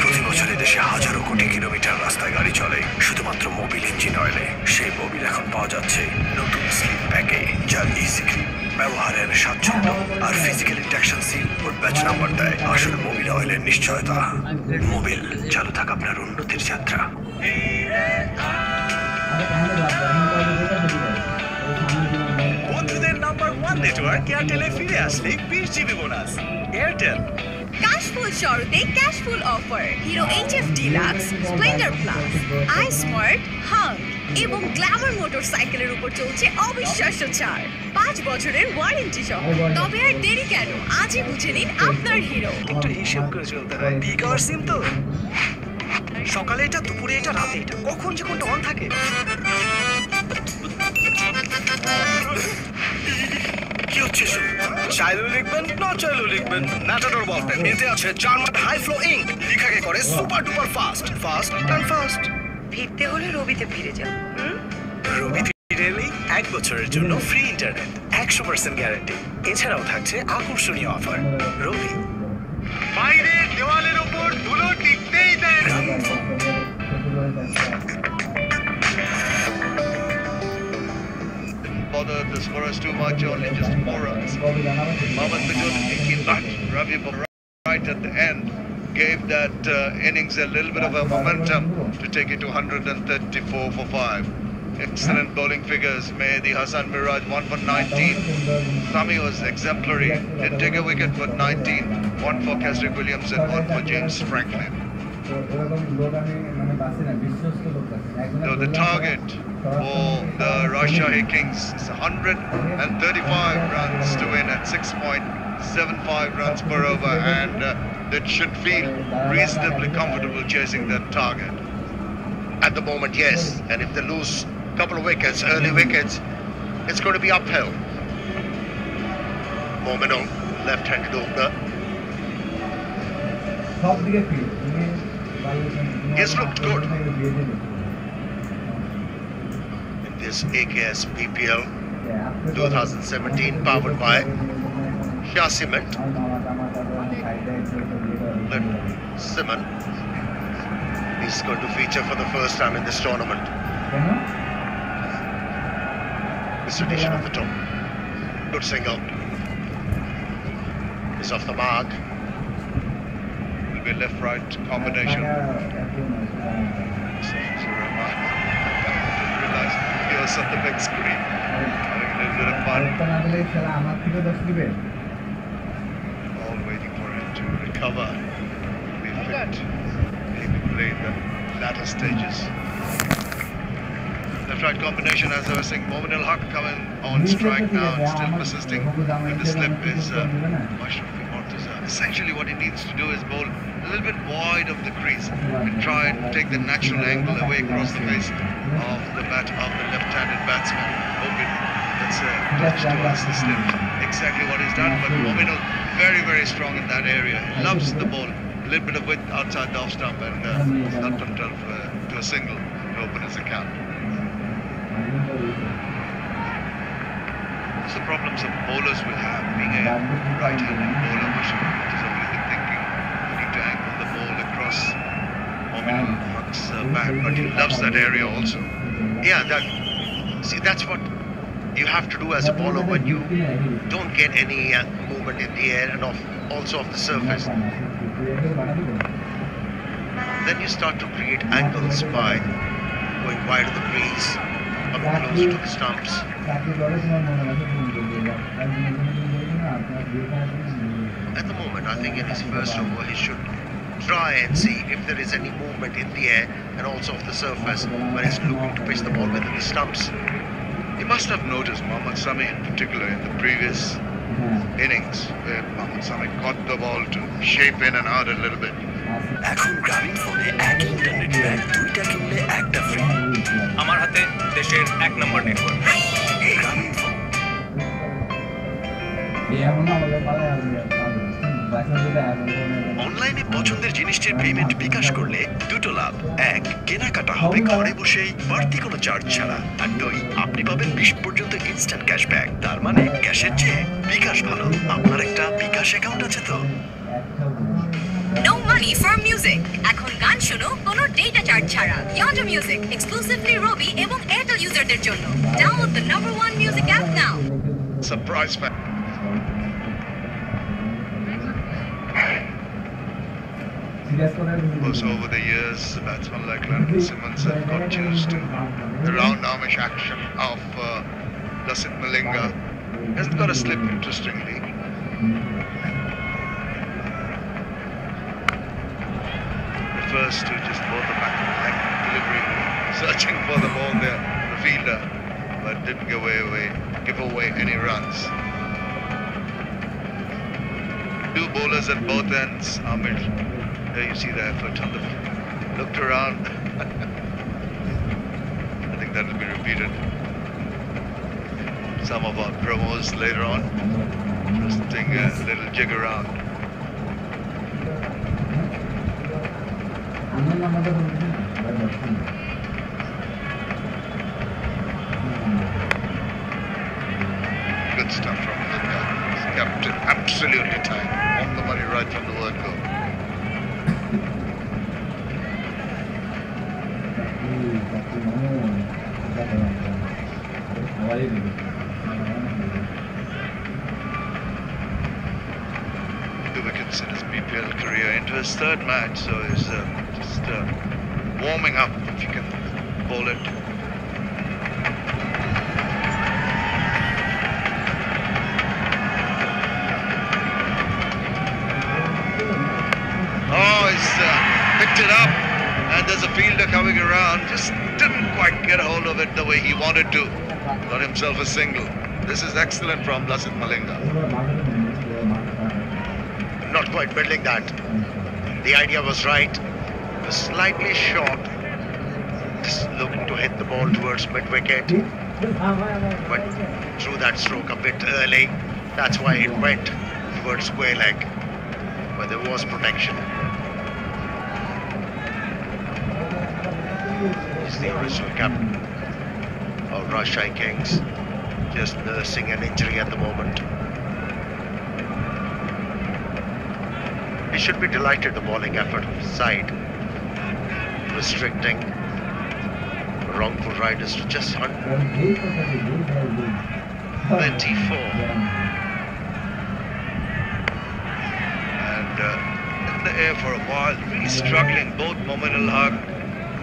প্রতি বছর দেশে হাজারো কোটি কিলোমিটার রাস্তায় গাড়ি চলে শুধুমাত্র মোবিল ইঞ্জিন অয়েলে। সেই মোবিল এখন পাওয়া যাচ্ছে নতুন স্লিপ প্যাকে, যার ইজি গ্রিপ, ব্যবহারের স্বাচ্ছন্দ্য আর ফিজিক্যাল ইন্ডাকশন সিল ওর ব্যাচ নাম্বার দেয় আসল মোবিল অয়েলের নিশ্চয়তা। মোবিল, চালু থাক আপনার উন্নতির যাত্রা। বন্ধুদের নাম্বার 1 নেটওয়ার্ক এয়ারটেলে ফিরে আসলে 20 জিবি বোনাস। এয়ারটেল ক্যাশফুল শরতে cashful offer. Hero HF deluxe, Splendor plus, i smart, hunk এবং গ্ল্যামার মোটরসাইকেলের উপর চলছে অবিশ্বাস্য ছাড়, 5 বছরের ওয়ারেন্টি সহ। তবে আর দেরি কেন, আজই বুঝে নিন আপনার হিরো। একটু হিসাব করে চলতে হয়। পিক আওয়ার সিম তো, সকালে এটা, দুপুরে এটা, রাতে এটা, কখন যে কোনটা অন থাকে। কি হচ্ছে এসব? চাইলেও লিখবেন, না চাইলেও লিখবেন। ম্যাটাডোর বলপেন, এতে আছে জার্মান হাই ফ্লো ইঙ্ক, লেখাকে করে super duper fast, fast and fast. ফিরতে হলে রবিতে ফিরে যাও। রবি ফিরে এলেই 1 বছরের জন্য ফ্রি ইন্টারনেট, 100% গ্যারান্টি। এছাড়াও থাকছে আকর্ষণীয় অফার। রবি, বাইরে দেওয়ালের উপর ধুলো টিকতেই দেয় না। Bothered the scorers too much, only just 4 runs. Mohammad Mijul thinking back, Ravi Bumrah right at the end gave that innings a little bit of a momentum to take it to 134 for 5. Excellent bowling figures. Mehdi Hassan Miraj 1 for 19. Sami was exemplary. Didn't take a wicket for 19. 1 for Kesrick Williams and 1 for James Franklin. So the target for the Rajshahi Kings is 135 runs to win at 6.75 runs per over, and that should feel reasonably comfortable chasing that target. At the moment, yes, and if they lose a couple of wickets, early wickets, it's going to be uphill. Mominal, left-handed opener. He's looked good in this AKS PPL 2017, powered by Shah Cement. But Simon is going to feature for the first time in this tournament. This edition of the top. Good single. Is off the mark. Will be left-right combination. Didn't realize he was on the big screen. Having a little bit of fun. All waiting for him to recover, be fit, maybe play in the latter stages. Left-right combination, as I was saying, Momin al-Haq coming on strike now and still persisting with the slip is Mashrafi Mortaza. Essentially what he needs to do is bowl a little bit wide of the crease and try and take the natural angle away across the face of the bat of the left-handed batsman. Hoping that's a touch towards the slip. Exactly what he's done, but Mominal very, very strong in that area. He loves the ball. A little bit of width outside the off stump and not himself to a single to open his account. It's the problems of bowlers will have, being a right-handed bowler, which is always thinking you need to angle the ball across Mominal Haq's back, but he loves that area also. Yeah, that's what you have to do as a bowler when you don't get any movement in the air and also off the surface. Then you start to create angles by going wide of the crease, coming close to the stumps. At the moment, I think in his first over, he should try and see if there is any movement in the air and also off the surface when he's looking to pitch the ball within the stumps. He must have noticed Mohammad Sami in particular in the previous innings where Mohammad Sami got the ball to shape in and out a little bit. এখন গ্রামীণ ফোনে এক internet pack 2টা কিনলে একটা free. আমার হাতে দেশের 1 নম্বর নেটওয়ার্ক। গ্রামীণ ফোন। অনলাইনে পছন্দের জিনিসটির পেমেন্ট বিকাশ করলে দুটো লাভ। 1, কেনাকাটা হবে ঘরে বসেই বাড়তি কোনো চার্জ ছাড়া। আর 2, আপনি পাবেন 20 পর্যন্ত ইনস্ট্যান্ট ক্যাশব্যাক। তার মানে ক্যাশের চেয়ে বিকাশ ভালো। আপনার একটা বিকাশ বিকাশ অ্যাকাউন্ট আছে তো? No money for music. এখন গান শোনো কোনো ডেটা চার্জ ছাড়া। ইয়ান্ডো মিউজিক এক্সক্লুসিভলি রবি এবং এয়ারটেল ইউজারদের জন্য। Download the number 1 music app now. Surprise man. Also, over the years, batsmen like London Simmons have got used to the round armish action of Lasith Malinga. Hasn't got a slip, interestingly. Prefers to just bowl the back leg delivery, searching for the ball there, the fielder, but didn't give away any runs. Two bowlers at both ends. Amir, there you see the effort on the looked around. I think that will be repeated. Some of our promos later on, just doing a little jig around. Good stuff from Malinga. He's kept it absolutely tight. On the money right from the word go. Two wickets in his BPL career, into his third match, so he's just warming up, if you can call it. Oh, he's picked it up, and there's a fielder coming around. Just didn't quite get a hold of it the way he wanted to. Got himself a single. This is excellent from Lasith Malinga. Not quite building that. The idea was right. It was slightly short. Just looking to hit the ball towards mid-wicket. But threw that stroke a bit early. That's why it went towards square leg. But there was protection. He's the original captain of Rajshahi Kings. Just nursing an injury at the moment. He should be delighted the bowling effort of his side, restricting wrongful riders to just 124. And in the air for a while, really struggling. Both Momin Al-Haq,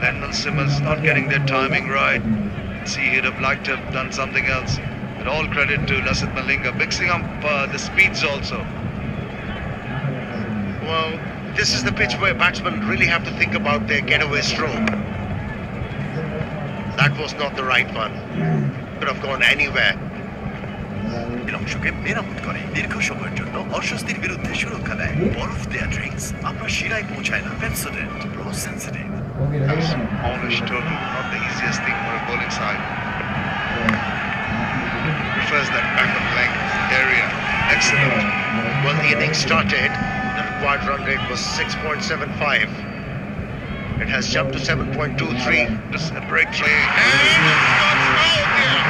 Lendl Simmons not getting their timing right. See, he'd have liked to have done something else. But all credit to Lasith Malinga, mixing up the speeds also. Well, this is the pitch where batsmen really have to think about their getaway stroke. That was not the right one. Could have gone anywhere. অংশকে মেরামত করে দীর্ঘ সময়ের জন্য অস্বস্তির বিরুদ্ধে সুরক্ষা দেয় বরফ দেয়া ড্রিঙ্কস আপনার শিরায় পৌঁছায় না Pepsodent pro sensitive That was smallish total, not the easiest thing for a bowling side. Prefers that back of length area. Excellent. When the innings started, the required run rate was 6.75. It has jumped to 7.23. Just a break play. And it's gone out here.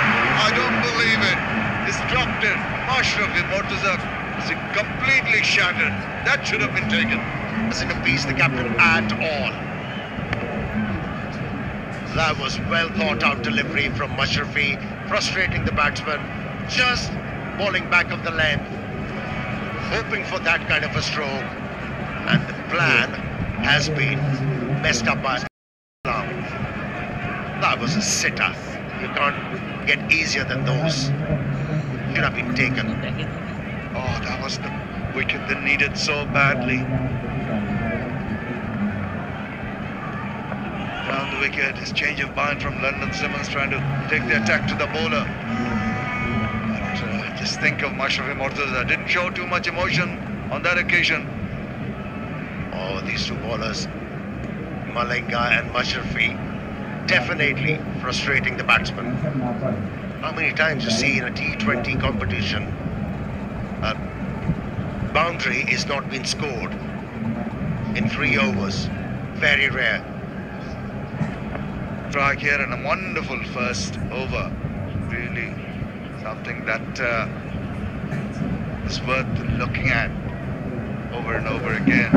I don't believe it. He's dropped it. Mashrafi Mortazak is completely shattered. That should have been taken. Doesn't appease the captain at all. That was well thought out delivery from Mashrafi, frustrating the batsman, just bowling back of the length, hoping for that kind of a stroke, and the plan has been messed up by Islam. That was a sitter. You can't get easier than those. Should have been taken. Oh, that was the wicket that needed so badly. Down the wicket, his change of mind from London Simmons trying to take the attack to the bowler. But just think of Mashrafi Mortaza. Didn't show too much emotion on that occasion. Oh, these two bowlers, Malinga and Mashrafi, definitely frustrating the batsman. How many times you see in a T20 competition, a boundary is not being scored in 3 overs? Very rare. Strike here and a wonderful first over. Really something that is worth looking at over and over again.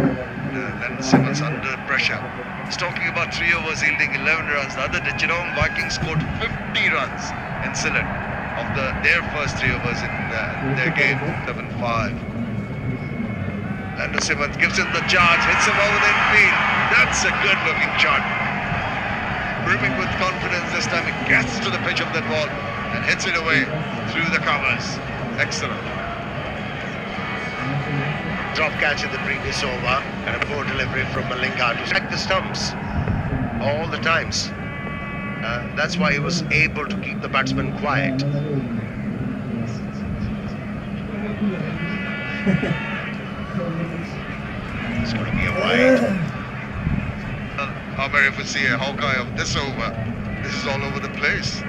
Leonard Simmons under pressure. He's talking about 3 overs yielding 11 runs. The other day, Geelong Vikings scored 50 runs in Ceylon of their first 3 overs in their game, 7-5. Leonard Simmons gives him the charge, hits him over the infield. That's a good looking shot. Brimming with confidence this time, he gets to the pitch of that ball and hits it away through the covers. Excellent. Drop catch in the previous over and a poor delivery from Malinga to strike the stumps all the times. That's why he was able to keep the batsman quiet. It's going to be a wide. How about if we see a Hawkeye of this over? This is all over the place.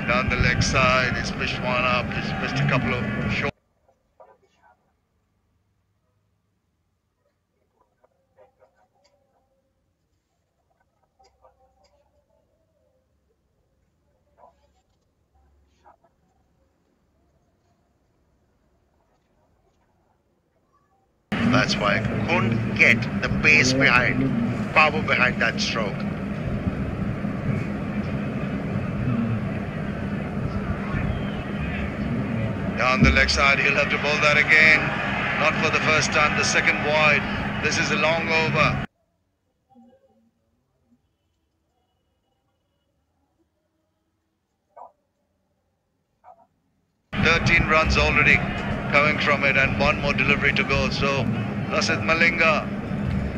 Down the leg side, he's pushed one up, he's missed a couple of short. That's why I couldn't get the pace behind, power behind that stroke. Down the leg side, he'll have to bowl that again. Not for the first time, the second wide. This is a long over. "13 runs already coming from it and one more delivery to go." So Lasith Malinga,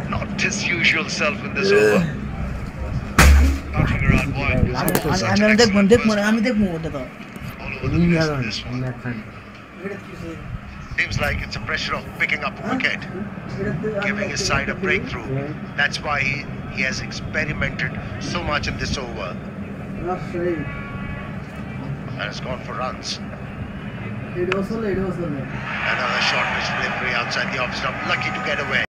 not his usual self in this over. Knocking around wide. All over the place in this one. Seems like it's a pressure of picking up a wicket, giving his side a breakthrough. That's why he has experimented so much in this over and has gone for runs. Another short pitch delivery outside the off stump, lucky to get away.